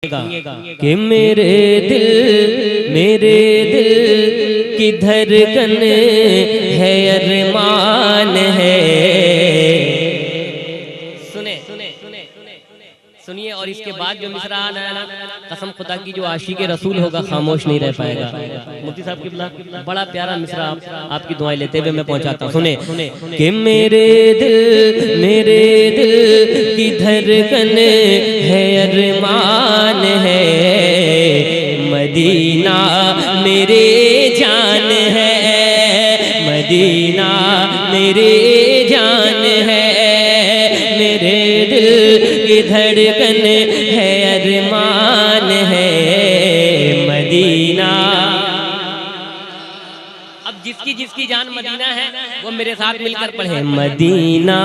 कि मेरे दिल की धड़कन है, अरमान है। सुनिए और इसके बाद जो मिसरा आना है ना, कसम खुदा की जो आशिक रसूल होगा खामोश नहीं रह पाएगा। मुफ्ती साहब की बड़ा प्यारा मिसरा आपकी दुआएं लेते हुए मैं पहुंचाता हूँ। सुने कि मेरे दिल की धड़कन है, अरमान है। मदीना मेरे जान है, मदीना मेरे जान है। मेरे दिल की धड़कन है, अरमान है। मदीना। अब जिसकी जान मदीना है वो मेरे साथ मिलकर पढ़े, मदीना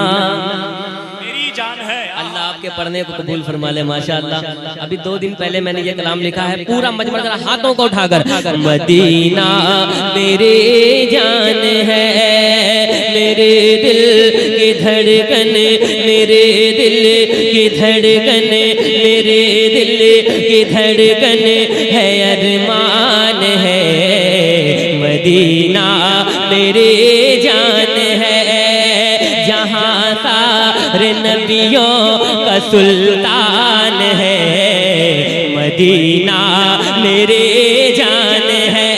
मेरी जान है। अल्लाह आपके पढ़ने को कबूल फरमा ले माशाअल्लाह। अभी 2 दिन पहले मैंने ये कलाम लिखा है पूरा मजमा जरा हाथों को उठाकर, मदीना मेरे जान है। मेरे दिल की धड़कन, मेरे दिल की धड़कन, मेरे दिल की धड़कन है, अरमान है। मदीना मेरे जान है। जहाँ सारे नबियों का सुल्तान है, मदीना मेरे जान है।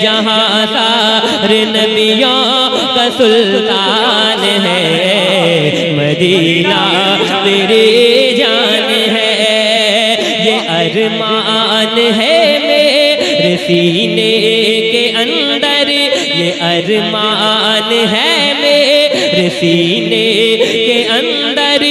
जहाँ सारे नबियों का सुल्तान है, मदीना मेरे जान है। ये अरमान है मेरे सीने के अंदर, ये अरमान है मेरे सीने के अंदर।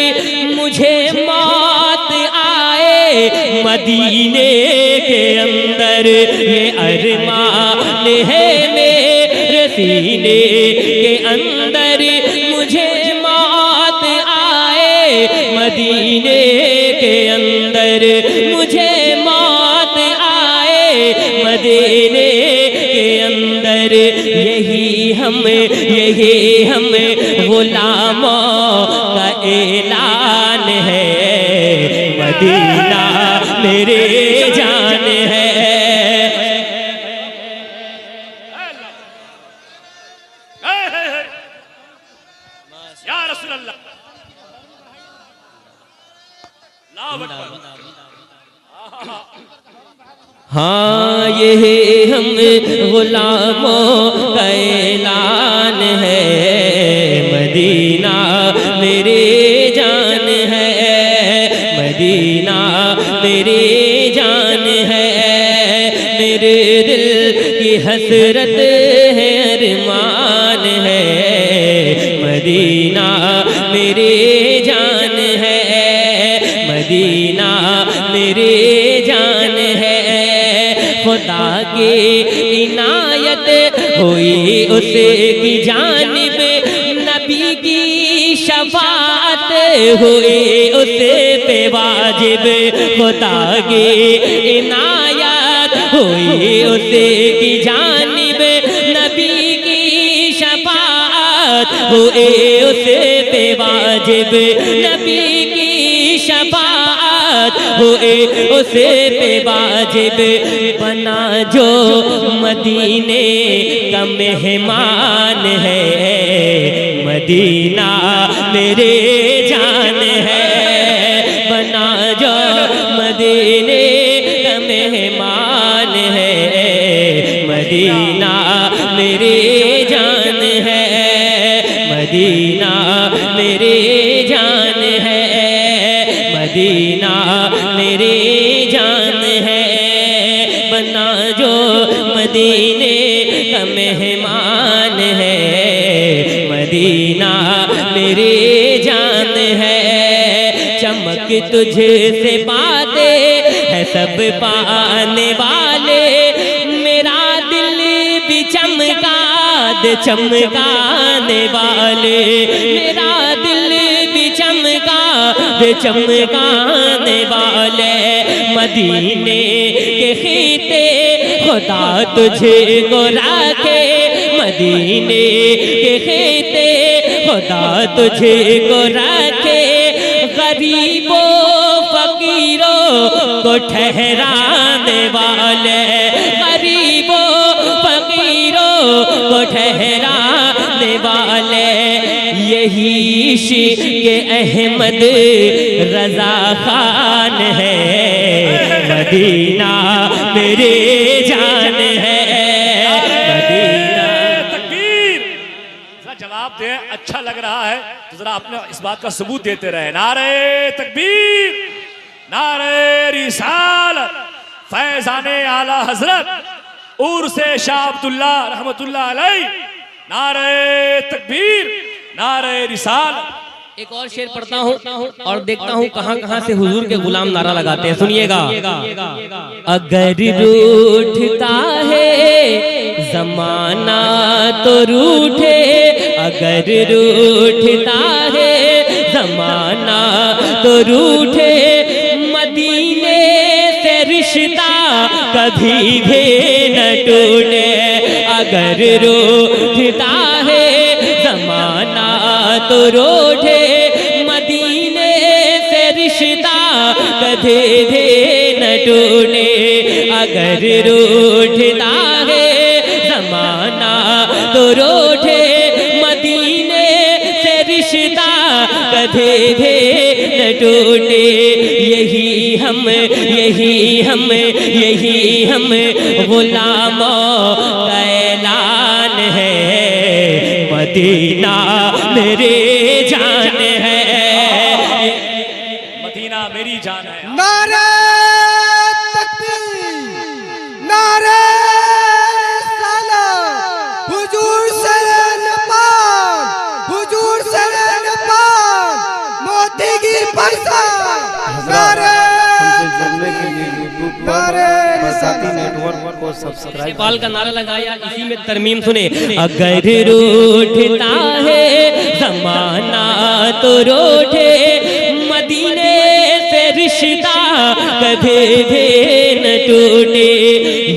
मुझे मौत आए मदीने के अंदर, ये अरमान है मेरे सीने के अंदर। मुझे मौत आए मदीने के अंदर, मुझे मौत आए मदीने के अंदर। यही हम गुलामों का ऐलान है, मदीना मेरे जान है। या रसूल अल्लाह, हाँ ये हम गुलामों का ऐलान है, मदीना मेरे जान है। मदीना मेरे जान है। मेरे दिल की हसरत है, अरमान है। मदीना मेरे जान है, मदीना मेरे जान है। खुदा की इनायत हुई उसकी जानिब, नबी की शफाअत हुई उसे पे वाजिब। खुदा की इनायत हुई उसे की जानिब, नबी की शफाअत हुई उसे पे वाजिब। नबी की शफाअत हुए उसे पे वाजिब। बना जो मदीने का मेहमान है, मदीना मेरे जान है। बना जो मदीने का मेहमान है, मदीना मेरे जान है। मदीना मेरे जान है, मदीना मेरे जान है। बना जो मदीने का मेहमान है, मदीना मेरे जान है। चमक तुझसे पाते है सब पाने वाले, मेरा दिल भी चमका दे चमकाने वाले। मेरा दिल भी चमका दे चमकाने वाले। मदीने के खीते खुदा तुझे को राखे, मदीने के खीते खुदा तुझे को राखे। गरीबों फकीरों को ठहराने वाले, गरीबों फकीरों को ठहराने वाले, यही इश्क़ अहमद रज़ा खान है। मदीना मेरे जान है, मदीना। तकबीर। जरा जवाब दे, अच्छा लग रहा है तो जरा अपने इस बात का सबूत देते रहे। नारे तकबीर, नारे रिसालत, फैज़ाने आला हजरत उर्से शाह अब्दुल्ला रहमतुल्लाह अलैह। नारे तकबीर, नारे रिसालत। एक और शेर पढ़ता हूँ और देखता हूँ कहाँ कहाँ से हुजूर के गुलाम नारा लगाते हैं। सुनिएगा। अगर रूठता है जमाना तो रूठे, अगर रूठता है जमाना तो रूठे, मदीने से रिश्ता कभी भी न टूटे। अगर रूठता है जमाना तो रूठे, मदीने से रिश्ता कभी भी न टूटे। अगर रूठता है जमाना तो रूठे, मदीने से रिश्ता कभी भी न टूटे। यही हम, यही हम, यही हम गुलामों का ऐलान है। मदीना मेरे जान है, मदीना मेरी जान है। नारे तकबीर, नारे रिसालत, हुजूर से नपान, हुजूर से नपान, मोतीगिर परसा। नारे बसाती नेटवर्क को सब्सक्राइब। नेपाल का नारा लगाया, इसी में तरमीम सुने। अगर रूठता है जमाना तो रूठे, मदीने से रिश्ता कभी भी न टूटे।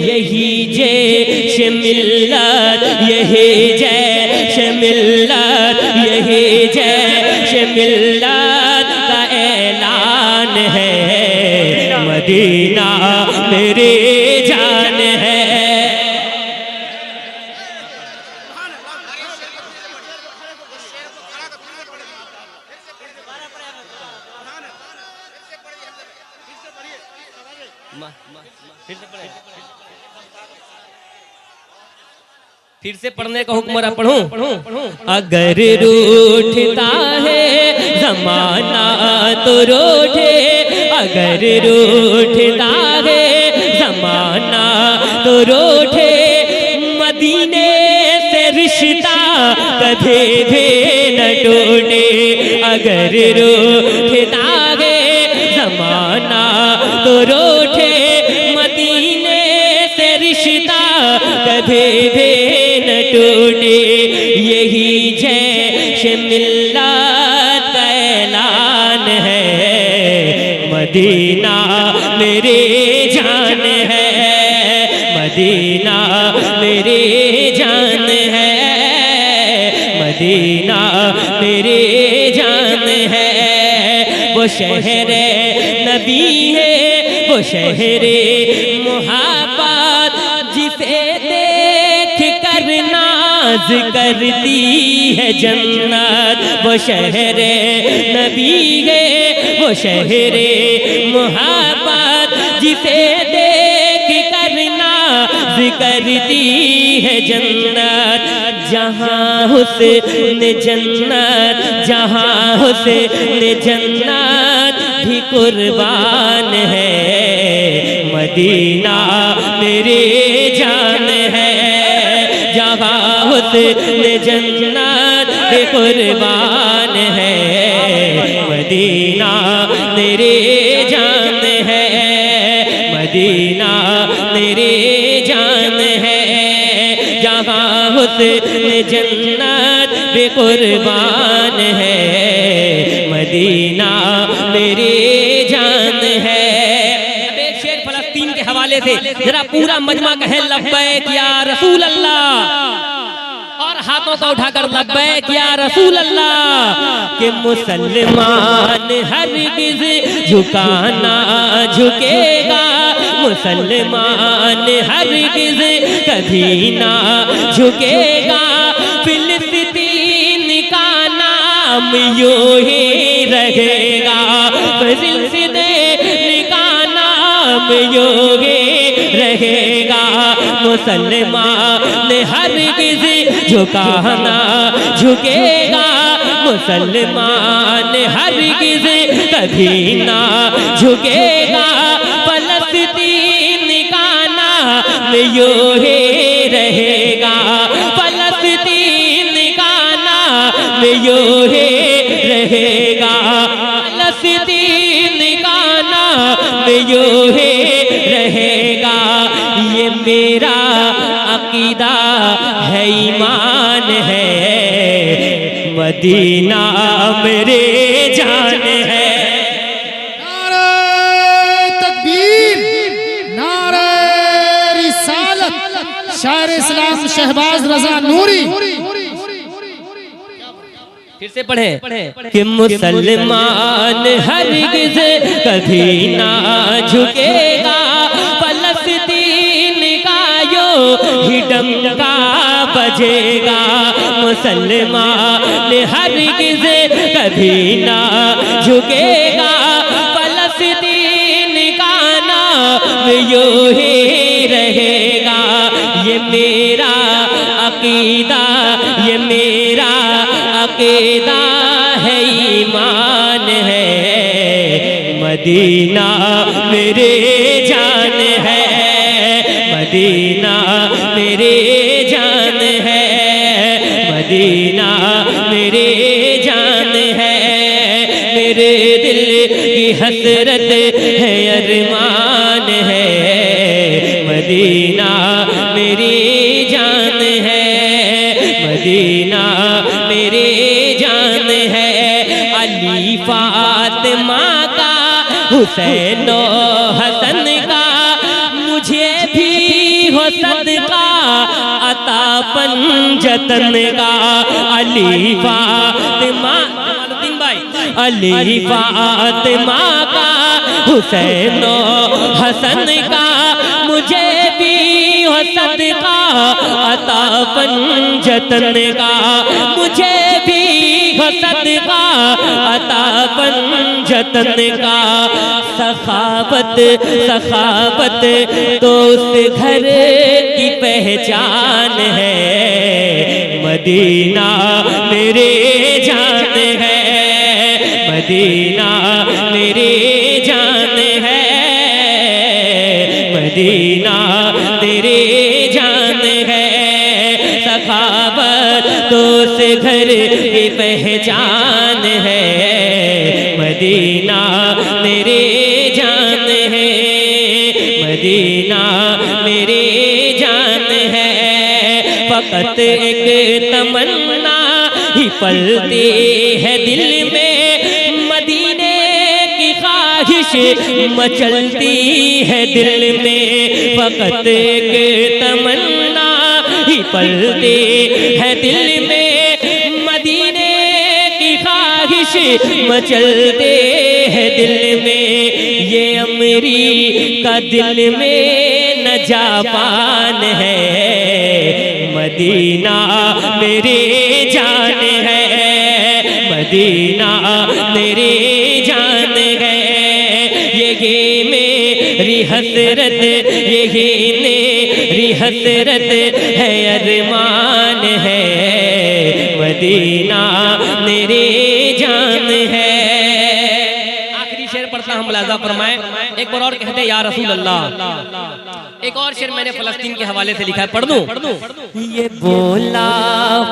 यही जैश मिल्लत, यही जैश मिल्लत, यही जैश मिल्लत का ऐलान है। मदीना मेरे जान है। फिर से पढ़ने का हुक्म रहा, पढ़ूं। अगर रूठता है जमाना तो रूठे, अगर रूठता है जमाना तो रूठे, मदीने से रिश्ता कभी भी न टूटे। अगर रूठता है जमाना तो रूठे, मदीने से रिश्ता कभी भी न टूटे। यही जैश मिल्लत का ऐलान है। मदीना मेरे जान है, मदीना मेरे जान है, मदीना मेरे जान है। वो शहरे नबी है, वो शहरे मुहब्बत, जिसे देख कर नाज करती है जन्नत। वो शहरे नबी है, वो शहरे मुहब्बत, जिसे देख कर नाज करती है जन्नत। जहाँ हुस्न जन्नत, जहाँ हुस्न जन्नत भी कुर्बान है। मदीना मेरे जान है, जहाँ हुस्न जन्नत भी कुर्बान है। मदीना मेरे जान है, मदीना मेरे जान है। जहाँ हुस्न जन्नत भी कुर्बान है। मदीना मेरे जान है। फलस्तीन के हवाले से जरा पूरा मजमा कहे लब्बैक या रसूल अल्लाह। और हाथों को उठाकर लब्बैक या रसूल अल्लाह कि मुसलमान हरगिज़ झुकाना झुकेगा, मुसलमान हरगिज़ कभी ना झुकेगा, फिलिस्तीन का नाम यूं ही रहेगा, फिलिस्तीन का नाम यूं ही रहेगा, मुसलमान हरगिज़ झुकाना झुकेगा, मुसलमान हरगिज़ कभी ना झुकेगा, फलस्तीन का नाम यूं ही रहेगा, फलस्तीन का नाम यूं ही रहेगा, फलस्तीन का नाम यूं ही रहेगा। ये मेरा अकीदा है, ईमान है, मदीना मेरे जान है। नारे तकबीर, नारे रिसालत, शायर इस्लाम शहबाज रजा नूरी। फिर से पढ़े कि मुसलमान हरगिज़ कभी ना झुकेगा, फलस्तीन का यो ही डंका बजेगा, मुसलमान हरगिज़ कभी ना झुकेगा, फलस्तीन का नाम यूं ही रहेगा। ये मेरा अकीदा, ये मेरा अकीदा है, ईमान है, मदीना मेरे जान है, मदीना मेरे जान है, मदीना मेरे जान है, मेरे दिल की हसरत है, अरमान है, मदीना मेरी जान है, मदीना मेरे जान है। अली फातिमा का, हुसैन हसन का, मुझे भी हो सदका अता पंजतन का। अली फातिमा, जमालुद्दीन भाई, अली फातिमा का, हुसैन हसन का, मुझे भी हो सदका अता पंजतन का, मुझे भी हो सदका अता पंजतन का। सखावत सखावत तो उस घर की पहचान है, मदीना मेरे जान है, मदीना मेरे जान है, मदीना तेरे जान है। सखावत तो उस घर की पहचान है, मदीना मेरे जान है, मदीना मेरे जान है। फकत एक तमन्ना ही पलती है दिल में, मदीने की ख्वाहिश मचलती है दिल में। फकत एक तमन्ना ही पलती है दिल में, मदीने की ख्वाहिश मचलते है दिल में। ये अमरी का दिल में न जापान है, मदीना मेरे जान है, मदीना मेरे जान है। ये मेरी हसरत, ये मेरी हसरत है, अरमान है, मदीना मेरे जान है। आखिरी शेर पढ़ता हम मुलाजा फरमाए। एक बार और कहते या रसूल अल्लाह। एक और शेर मैंने फलस्तीन के हवाले से लिखा है, पढ़ दूं? ये बोला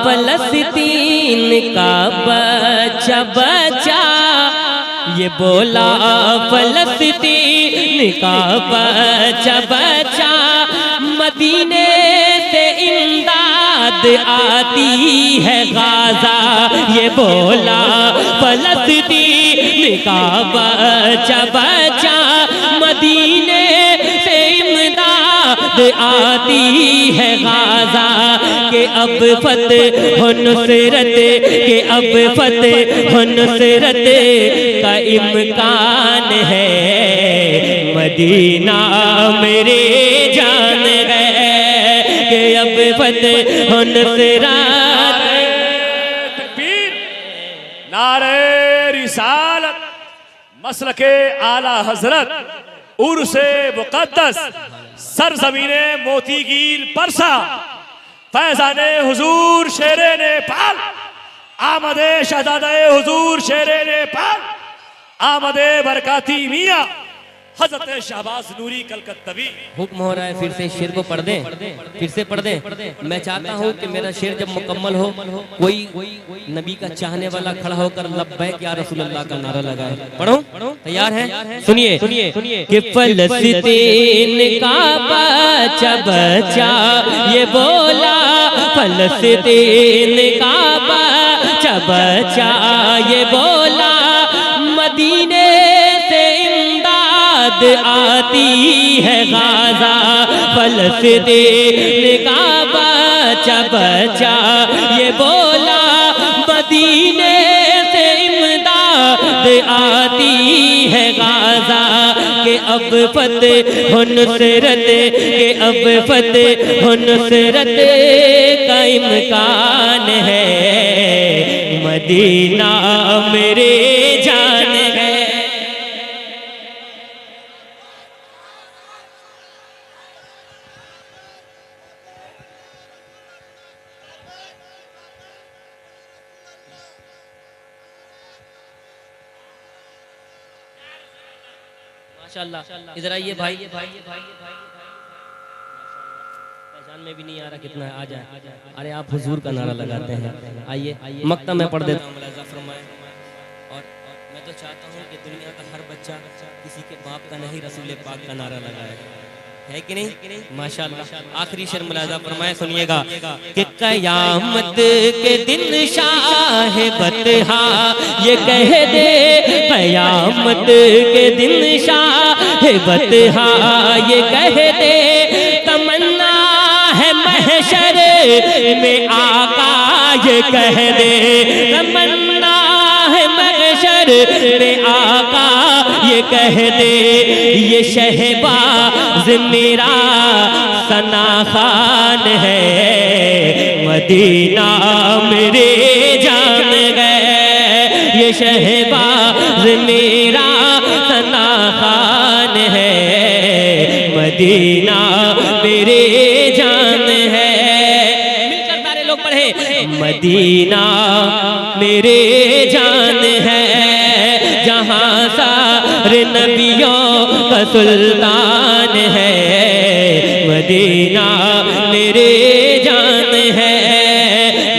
फलस्तीन का बच्चा बच्चा, ये बोला फलस्तीन का बच्चा बच्चा, मदीने से इमदाद आती है गाजा। ये बोला फलस्तीन का बच्चा बच्चा, मदीने से इमदाद आती है गाजा के अब फतेह हो नुसरत के अब फतेह हो नुसरत का इम्कान है। मदीना मेरे जान है के अब फतेह हो नुसरत। तकबीर, नारे रिसालत, मसलके आला हजरत, उर्से मुकद्दस, सरजमीने मोतीगीर परसा, फैजाने हुजूर शेरे नेपाल, आमदे शहजादे हुजूर शेरे नेपाल, आमदे बरकाती मियाँ हजरत शहबाज नूरी कलकत्तवी। हुक्म हो रहा है फिर से शेर को पढ़ दें, फिर से पढ़ दें। मैं चाहता हूँ कि मेरा शेर जब मुकम्मल हो कोई नबी का चाहने वाला खड़ा होकर लब्बैक या रसूलुल्लाह का नारा लगाए। पढ़ो, तैयार है? सुनिए सुनिए कि फलस्तीन का बच्चा बच्चा ये बोला, फलस्तीन का बच्चा बच्चा ये बोला, मदीने से आती है गाजा, फलस्तीन का बच्चा बच्चा ये बोला, मदीने से इमदाद आती है गाजा के अब फतेह हो नुसरत के अब फतेह हो नुसरत का इम्कान है। मदीना मेरे जान है। माशाअल्लाह, इधर आइए भाई, पहचान में भी नहीं आ रहा कितना है, आ जाए। अरे आप हुजूर का नारा लगाते हैं, आइए मक्ता में पढ़ देता हूँ। और मैं तो चाहता हूँ कि दुनिया का हर बच्चा किसी के बाप का नहीं रसूल पाक का नारा लगाए, है कि नहीं? माशाअल्लाह। आखिरी शेर मुलाजा फरमाए, सुनिएगा कि कयामत के दिन शाह बतहा ये कह दे, कयामत के दिन शाह बतहा ये कह दे, तमन्ना है महशर में आका ये कह दे, तमन्ना है महशर में आका ये कह दे, ये शहबाज मेरा सना खान है, मदीना मेरे जान गए, ये शहबाज मेरा सना खान है, मदीना मेरे जान है। मिलकर सारे लोग पढ़े, मदीना मेरे जान है, जहाँ सारे नबियों का सुल्तान है, मदीना मेरे जान है,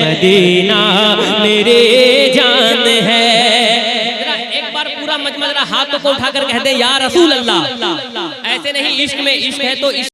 मदीना मेरे जान है। एक बार पूरा मजमा हाथों को उठाकर कह दे या रसूल अल्लाह। ऐसे नहीं, इश्क में इश्क है तो इश्क